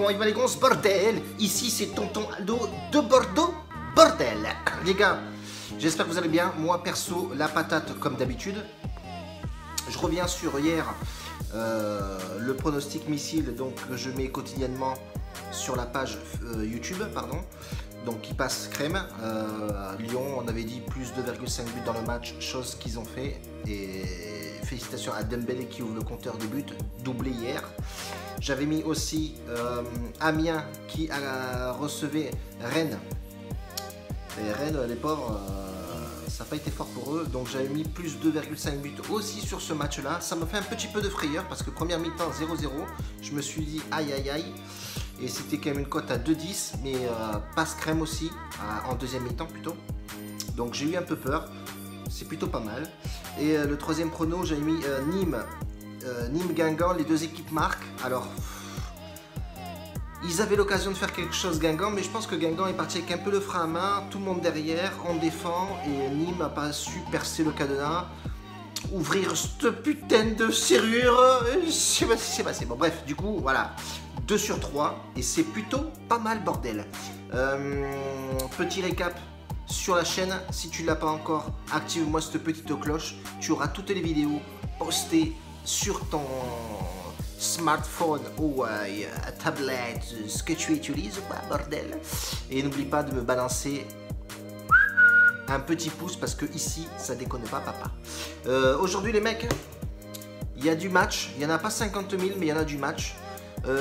comment il va les grosses bordel? Ici c'est tonton Aldo de Bordeaux, bordel. Les gars, j'espère que vous allez bien. Moi perso, la patate comme d'habitude. Je reviens sur hier, le pronostic missile donc, que je mets quotidiennement sur la page YouTube, pardon. Donc qui passe crème. À Lyon, on avait dit plus 2,5 buts dans le match, chose qu'ils ont fait. Et félicitations à Dembélé qui ouvre le compteur de buts, doublé hier. J'avais mis aussi Amiens qui a recevé Rennes. Et Rennes, les pauvres, ça n'a pas été fort pour eux. Donc j'avais mis plus 2,5 buts aussi sur ce match-là. Ça me fait un petit peu de frayeur parce que première mi-temps 0-0. Je me suis dit aïe aïe aïe. Et c'était quand même une cote à 2,10, mais passe crème aussi, en deuxième mi-temps plutôt. Donc j'ai eu un peu peur, c'est plutôt pas mal. Et le troisième prono, j'avais mis Nîmes-Guingamp, les deux équipes marquent. Alors, ils avaient l'occasion de faire quelque chose Guingamp, mais je pense que Guingamp est parti avec un peu le frein à main, tout le monde derrière, on défend, et Nîmes n'a pas su percer le cadenas. Ouvrir cette putain de serrure, je sais pas ce qui s'est passé. Bon bref, du coup, voilà. 2 sur 3 et c'est plutôt pas mal bordel. Petit récap sur la chaîne, si tu ne l'as pas encore, active-moi cette petite cloche. Tu auras toutes les vidéos postées sur ton smartphone ou tablette, ce que tu utilises, quoi, bordel. Et n'oublie pas de me balancer un petit pouce parce que ici ça déconne pas papa. Aujourd'hui les mecs, il y a du match, il n'y en a pas 50 000 mais il y en a du match.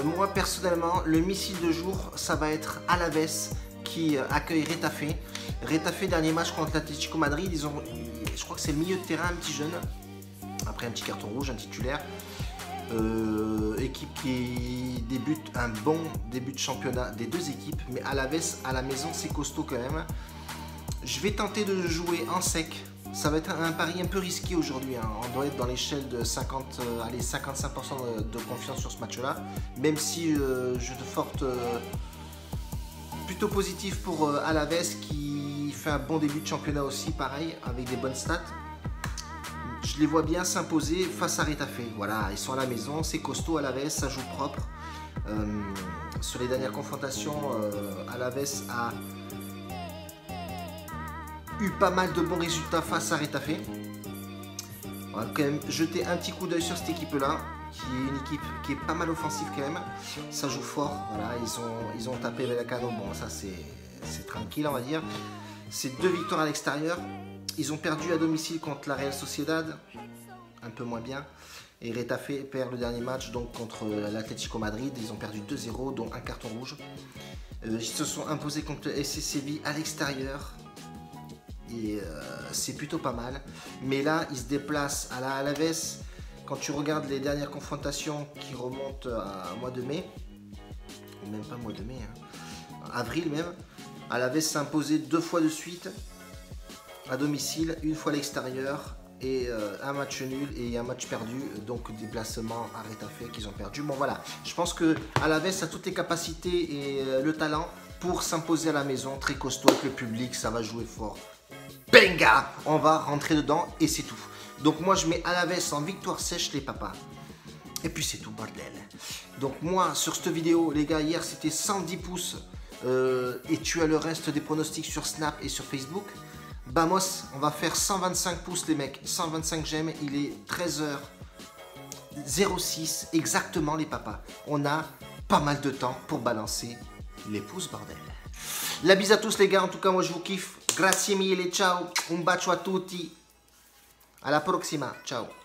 Moi personnellement le missile de jour ça va être Alaves qui accueille Retafe. Retafe dernier match contre l'Atlético Madrid, je crois que c'est le milieu de terrain, un petit jeune, après un petit carton rouge, un titulaire. Équipe qui débute un bon début de championnat des deux équipes, mais Alaves à la maison c'est costaud quand même. Je vais tenter de jouer en sec. Ça va être un pari un peu risqué aujourd'hui. Hein. On doit être dans l'échelle de 55% de confiance sur ce match-là. Même si je te forte plutôt positif pour Alaves qui fait un bon début de championnat aussi, pareil, avec des bonnes stats. Je les vois bien s'imposer face à Retafe. Voilà, ils sont à la maison, c'est costaud Alaves, ça joue propre. Sur les dernières confrontations, Alaves a eu pas mal de bons résultats face à Retafe. On va quand même jeter un petit coup d'œil sur cette équipe là, qui est une équipe qui est pas mal offensive quand même. Ça joue fort, voilà, ils ont tapé Vallecano, bon ça c'est tranquille on va dire. C'est 2 victoires à l'extérieur. Ils ont perdu à domicile contre la Real Sociedad, un peu moins bien. Et Retafe perd le dernier match donc contre l'Atlético Madrid. Ils ont perdu 2-0, dont un carton rouge. Ils se sont imposés contre le SC Séville à l'extérieur. Et c'est plutôt pas mal. Mais là, ils se déplacent à la Alaves. Quand tu regardes les dernières confrontations qui remontent à mois de mai, ou même pas mois de mai, hein, avril même, Alaves s'est imposé 2 fois de suite à domicile, une fois à l'extérieur, et un match nul et un match perdu, donc déplacement à Retafe qu'ils ont perdu. Bon voilà, je pense que Alaves a toutes les capacités et le talent pour s'imposer à la maison, très costaud avec le public, ça va jouer fort. Benga, on va rentrer dedans et c'est tout. Donc moi je mets Alaves en victoire sèche les papas. Et puis c'est tout bordel. Donc moi sur cette vidéo les gars, hier c'était 110 pouces et tu as le reste des pronostics sur Snap et sur Facebook. Vamos, on va faire 125 pouces les mecs, 125 j'aime, il est 13h06 exactement les papas. On a pas mal de temps pour balancer les pouces bordel. La bise à tous les gars, en tout cas moi je vous kiffe. Grazie mille, ciao, un bacio a tutti. Alla prossima, ciao.